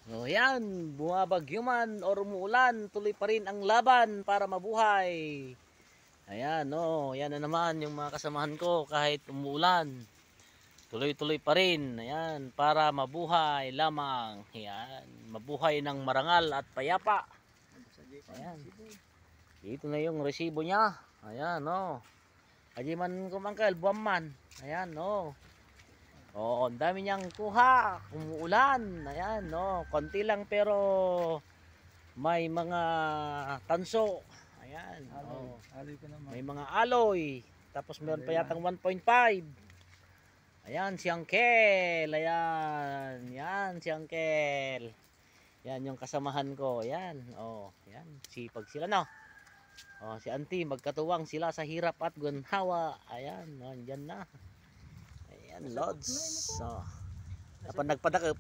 O yan, bumabagyo man or umuulan, tuloy pa rin ang laban para mabuhay. Ayan, yan na naman yung mga kasamahan ko kahit umuulan. Tuloy-tuloy pa rin, ayan, para mabuhay lamang. Ayan, mabuhay ng marangal at payapa. Ayan. Ito na yung resibo niya. Ayan, Aji man kumangkal, buwan man. Ayan, Oo, ang dami niyang kuha, umuulan. Ayan, konti lang pero may mga tanso. Ayan, Aloy ko naman. may mga aloy. Tapos meron pa yatang 1.5. Ayan, si Uncle. Ayan, yan si Uncle. Yan yung kasamahan ko. Ayan, yan. Sipag sila, si Auntie, magkatuwang sila sa hirap at gunhawa. Ayan, andyan na. Ayan, Lods. Dapat nagpadakip.